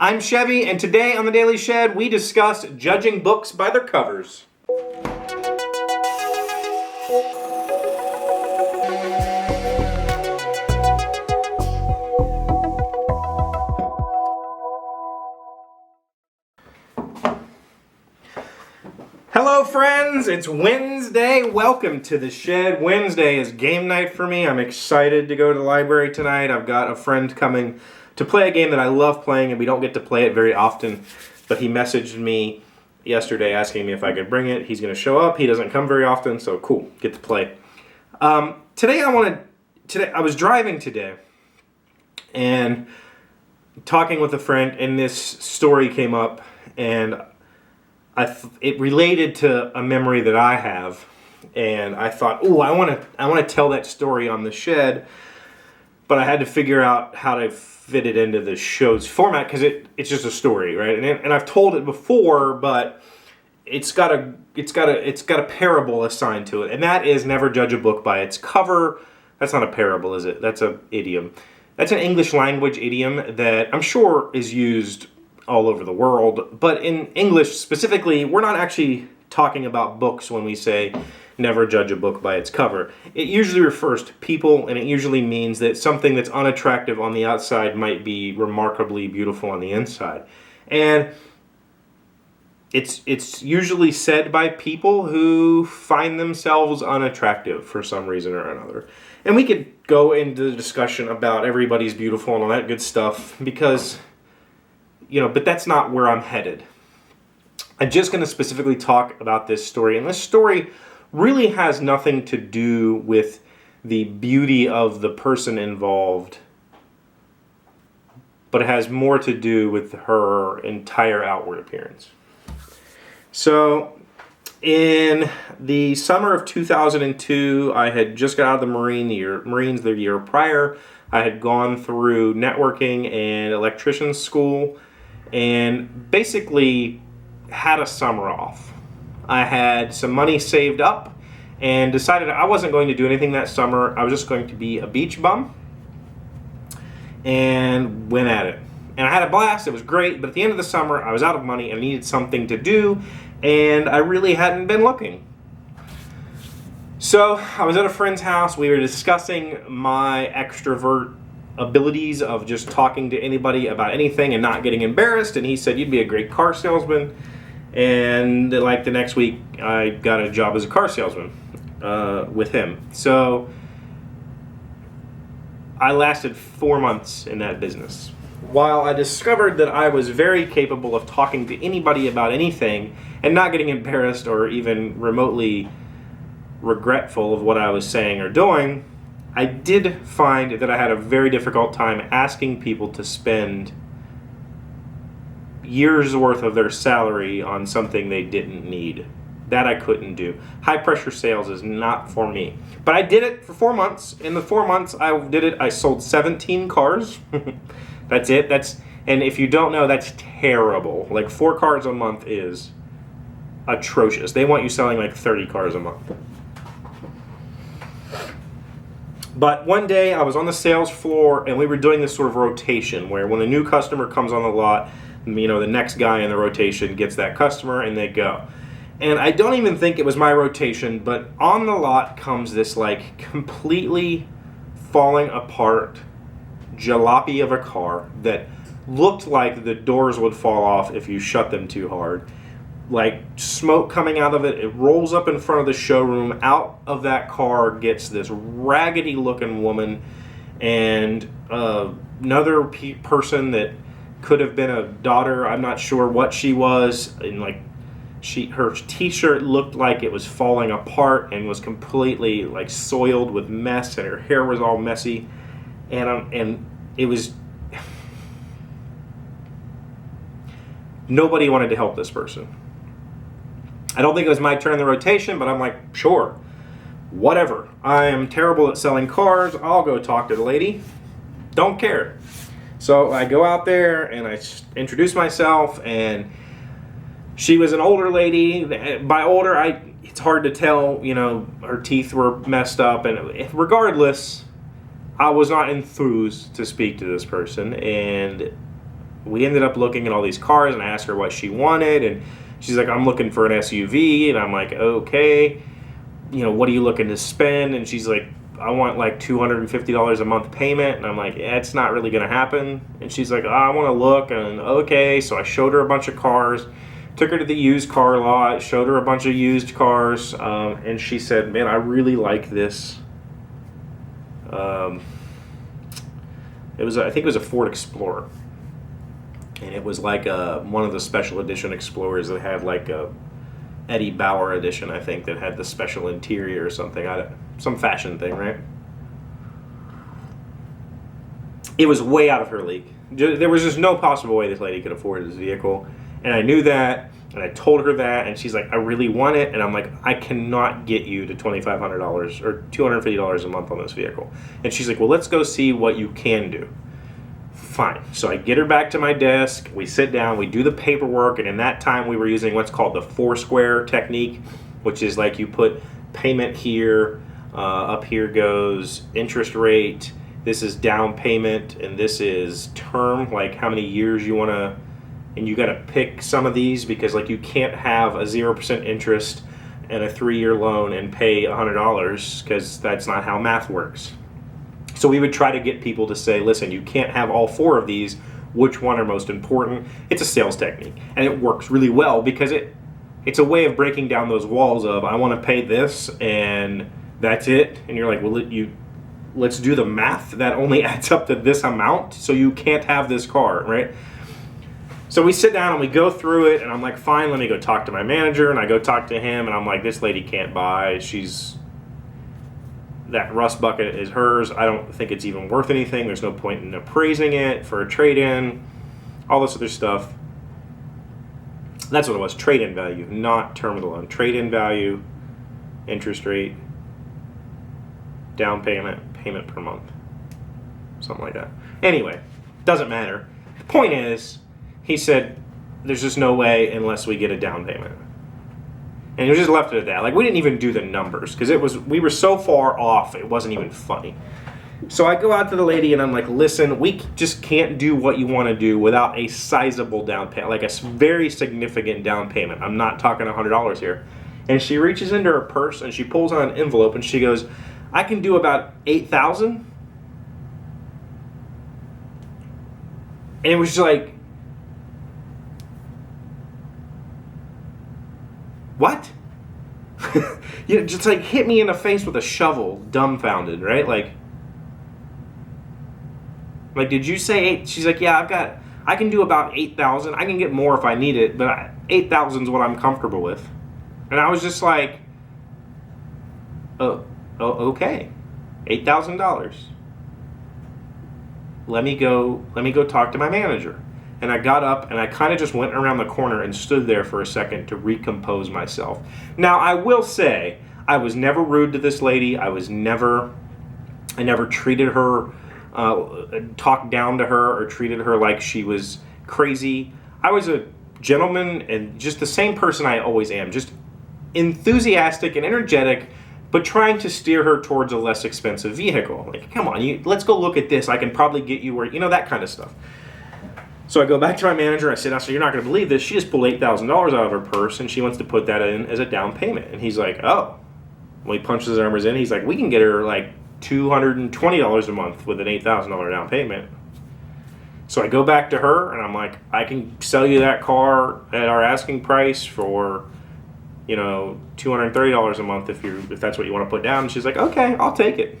I'm Chevee, and today on The Daily Shed, we discuss judging books by their covers. Hello friends, it's Wednesday. Welcome to the Shed. Wednesday is game night for me. I'm excited to go to the library tonight. I've got a friend coming to play a game that I love playing, and we don't get to play it very often, but he messaged me yesterday asking me if I could bring it. He's going to show up. He doesn't come very often, so cool, get to play. Today I was driving today and talking with a friend, and this story came up, and it related to a memory that I have, and I thought, oh, I want to tell that story on the Shed, but I had to figure out how to fit it into the show's format because it's just a story, right? And I've told it before, but it's got a parable assigned to it, and that is never judge a book by its cover. That's not a parable, is it? That's an idiom. That's an English language idiom that I'm sure is used all over the world, but in English specifically, we're not actually talking about books when we say never judge a book by its cover. It usually refers to people, and it usually means that something that's unattractive on the outside might be remarkably beautiful on the inside. And it's usually said by people who find themselves unattractive for some reason or another. And we could go into the discussion about everybody's beautiful and all that good stuff because, but that's not where I'm headed. I'm just going to specifically talk about this story. And this story really has nothing to do with the beauty of the person involved, but it has more to do with her entire outward appearance. So, in the summer of 2002, I had just got out of the Marines the year prior. I had gone through networking and electrician school and basically had a summer off. I had some money saved up and decided I wasn't going to do anything that summer. I was just going to be a beach bum and went at it. And I had a blast. It was great. But at the end of the summer, I was out of money and I needed something to do, and I really hadn't been looking. So I was at a friend's house. We were discussing my extrovert abilities of just talking to anybody about anything and not getting embarrassed. And he said, "You'd be a great car salesman." And like the next week, I got a job as a car salesman with him. So I lasted 4 months in that business. While I discovered that I was very capable of talking to anybody about anything and not getting embarrassed or even remotely regretful of what I was saying or doing, I did find that I had a very difficult time asking people to spend years worth of their salary on something they didn't need. That I couldn't do. High pressure sales is not for me. But I did it for 4 months. In the 4 months I did it, I sold 17 cars. That's it. And if you don't know, that's terrible. Like 4 cars a month is atrocious. They want you selling like 30 cars a month. But one day I was on the sales floor and we were doing this sort of rotation where when a new customer comes on the lot, the next guy in the rotation gets that customer and they go. And I don't even think it was my rotation, but on the lot comes this like completely falling apart jalopy of a car that looked like the doors would fall off if you shut them too hard. Like smoke coming out of it. It rolls up in front of the showroom. Out of that car gets this raggedy looking woman and another person that could have been a daughter. I'm not sure what she was. And like her t-shirt looked like it was falling apart and was completely like soiled with mess, and her hair was all messy. And it was nobody wanted to help this person. I don't think it was my turn in the rotation, but I'm like, sure, whatever. I am terrible at selling cars. I'll go talk to the lady. Don't care. So I go out there and I introduce myself, and she was an older lady. By older, it's hard to tell, her teeth were messed up, and regardless, I was not enthused to speak to this person, and we ended up looking at all these cars, and I asked her what she wanted, and she's like, I'm looking for an SUV, and I'm like, okay, what are you looking to spend? And she's like, I want like $250 a month payment, and I'm like, yeah, it's not really gonna happen. And she's like, I want to look, and okay, so I showed her a bunch of cars, took her to the used car lot, showed her a bunch of used cars, and she said, man, I really like this. I think it was a Ford Explorer, and it was like one of the special edition Explorers that had like a Eddie Bauer edition, I think, that had the special interior or something. Some fashion thing, right? It was way out of her league. There was just no possible way this lady could afford this vehicle. And I knew that, and I told her that, and she's like, I really want it. And I'm like, I cannot get you to $2,500 or $250 a month on this vehicle. And she's like, well, let's go see what you can do. Fine. So I get her back to my desk, we sit down, we do the paperwork, and in that time we were using what's called the Foursquare technique, which is like you put payment here, up here goes interest rate, this is down payment, and this is term, like how many years you want to, and you got to pick some of these because like you can't have a 0% interest and a 3-year loan and pay $100 because that's not how math works. So we would try to get people to say, listen, you can't have all 4 of these. Which one are most important? It's a sales technique. And it works really well because it's a way of breaking down those walls of, I want to pay this and that's it. And you're like, well, let's do the math. That only adds up to this amount. So you can't have this car, right? So we sit down and we go through it. And I'm like, fine, let me go talk to my manager. And I go talk to him. And I'm like, this lady can't buy. That rust bucket is hers. I don't think it's even worth anything. There's no point in appraising it for a trade-in, all this other stuff. That's what it was, trade-in value, not term of the loan. Trade-in value, interest rate, down payment, payment per month, something like that. Anyway, doesn't matter. The point is, he said, there's just no way unless we get a down payment. And he just left it at that. Like, we didn't even do the numbers because we were so far off, it wasn't even funny. So I go out to the lady and I'm like, listen, we just can't do what you want to do without a sizable down payment, like a very significant down payment. I'm not talking $100 here. And she reaches into her purse and she pulls out an envelope and she goes, I can do about $8,000. And it was just like, what? Just like hit me in the face with a shovel, dumbfounded, right? Like, did you say 8? She's like, yeah, I can do about 8,000. I can get more if I need it, but 8,000 is what I'm comfortable with. And I was just like, oh okay, $8,000. Let me go talk to my manager. And I got up and I kind of just went around the corner and stood there for a second to recompose myself. Now, I will say, I was never rude to this lady. I never treated her, talked down to her or treated her like she was crazy. I was a gentleman and just the same person I always am, just enthusiastic and energetic, but trying to steer her towards a less expensive vehicle. Like, come on, let's go look at this. I can probably get you where, that kind of stuff. So I go back to my manager, I said, you're not going to believe this. She just pulled $8,000 out of her purse, and she wants to put that in as a down payment. And he's like, oh. Well, he punches his numbers in. He's like, we can get her like $220 a month with an $8,000 down payment. So I go back to her, and I'm like, can sell you that car at our asking price for, $230 a month if that's what you want to put down. And she's like, okay, I'll take it.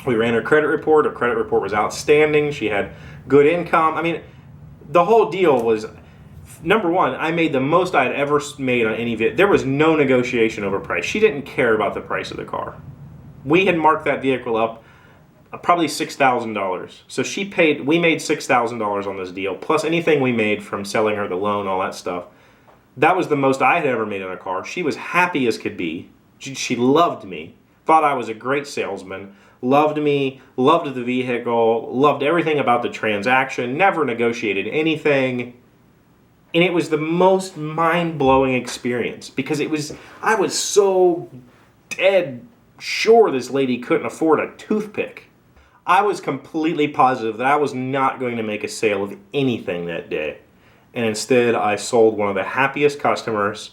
We ran her credit report. Her credit report was outstanding. She had good income. I mean, the whole deal was, number one, I made the most I had ever made on any vehicle. There was no negotiation over price. She didn't care about the price of the car. We had marked that vehicle up probably $6,000. So we made $6,000 on this deal, plus anything we made from selling her the loan, all that stuff. That was the most I had ever made on a car. She was happy as could be. She loved me, thought I was a great salesman, loved me, loved the vehicle, loved everything about the transaction, never negotiated anything. And it was the most mind-blowing experience because I was so dead sure this lady couldn't afford a toothpick. I was completely positive that I was not going to make a sale of anything that day. And instead, I sold one of the happiest customers,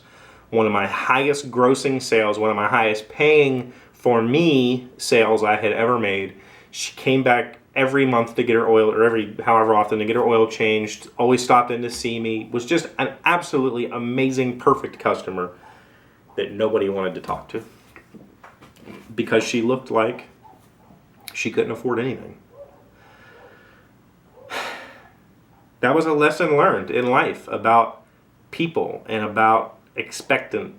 one of my highest grossing sales, one of my highest paying for me sales I had ever made. She came back every month to get her oil, or every however often to get her oil changed, always stopped in to see me, was just an absolutely amazing, perfect customer that nobody wanted to talk to because she looked like she couldn't afford anything. That was a lesson learned in life about people and about expectations.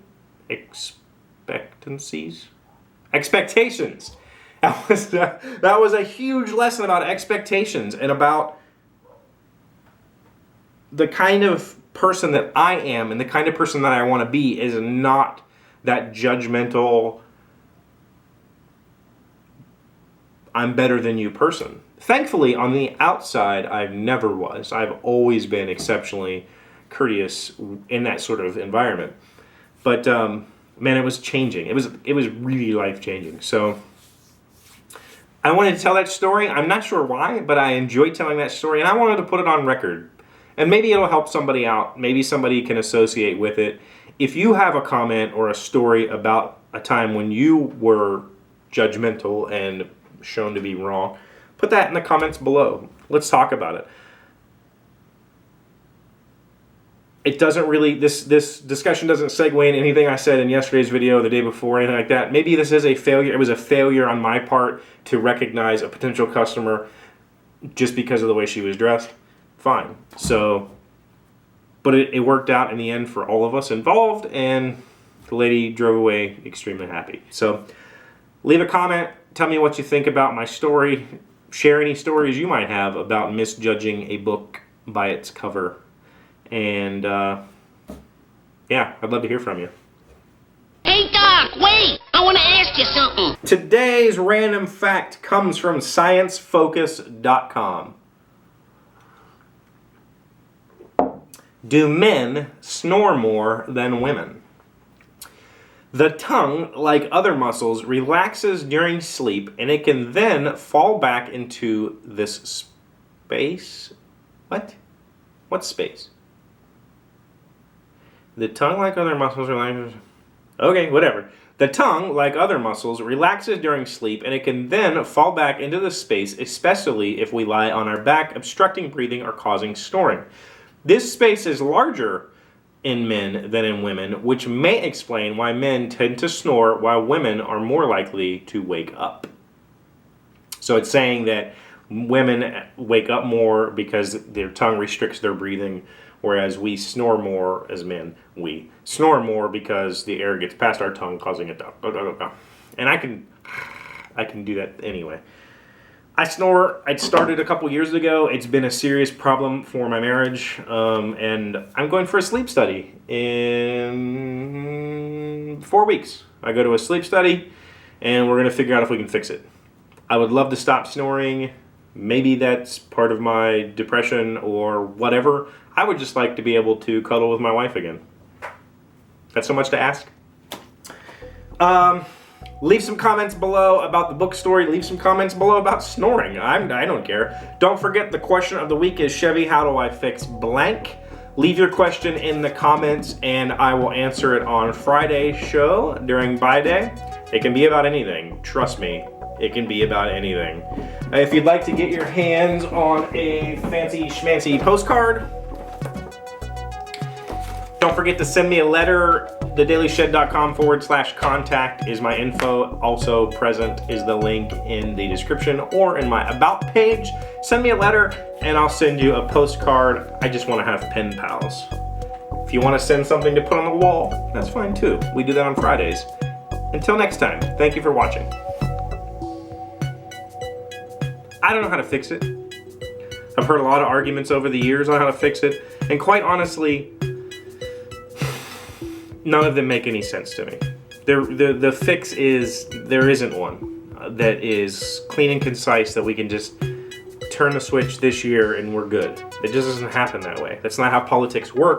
That was a huge lesson about expectations and about the kind of person that I am and the kind of person that I want to be is not that judgmental, I'm better than you person. Thankfully, on the outside, I never was. I've always been exceptionally courteous in that sort of environment. But man, it was changing. It was really life-changing. So I wanted to tell that story. I'm not sure why, but I enjoyed telling that story, and I wanted to put it on record. And maybe it'll help somebody out. Maybe somebody can associate with it. If you have a comment or a story about a time when you were judgmental and shown to be wrong, put that in the comments below. Let's talk about it. It doesn't really, this discussion doesn't segue into anything I said in yesterday's video, the day before, anything like that. Maybe this is a failure. It was a failure on my part to recognize a potential customer just because of the way she was dressed. Fine. So, but it worked out in the end for all of us involved, and the lady drove away extremely happy. So leave a comment. Tell me what you think about my story. Share any stories you might have about misjudging a book by its cover. And, yeah, I'd love to hear from you. Hey, Doc, wait! I want to ask you something. Today's random fact comes from sciencefocus.com. Do men snore more than women? The tongue, like other muscles, relaxes during sleep, and it can then fall back into this space. What? What space? The tongue, like other muscles, relaxes. Okay, whatever. The tongue, like other muscles, relaxes during sleep, and it can then fall back into the space, especially if we lie on our back, obstructing breathing or causing snoring. This space is larger in men than in women, which may explain why men tend to snore while women are more likely to wake up. So it's saying that women wake up more because their tongue restricts their breathing, whereas we snore more as men. We snore more because the air gets past our tongue, causing it to go. And I can do that anyway. I snore. It started a couple years ago. It's been a serious problem for my marriage, and I'm going for a sleep study in 4 weeks. I go to a sleep study, and we're going to figure out if we can fix it. I would love to stop snoring. Maybe that's part of my depression or whatever. I would just like to be able to cuddle with my wife again. That's so much to ask. Leave some comments below about the book story. Leave some comments below about snoring. I don't care. Don't forget the question of the week is, Chevee, how do I fix blank? Leave your question in the comments and I will answer it on Friday's show during Buy Day. It can be about anything. Trust me, it can be about anything. If you'd like to get your hands on a fancy schmancy postcard, don't forget to send me a letter. thedailyshed.com/contact is my info. Also present is the link in the description or in my About page. Send me a letter and I'll send you a postcard. I just want to have pen pals. If you want to send something to put on the wall, that's fine too. We do that on Fridays. Until next time, thank you for watching. I don't know how to fix it. I've heard a lot of arguments over the years on how to fix it, and quite honestly, none of them make any sense to me. The fix is, there isn't one that is clean and concise that we can just turn the switch this year and we're good. It just doesn't happen that way. That's not how politics work.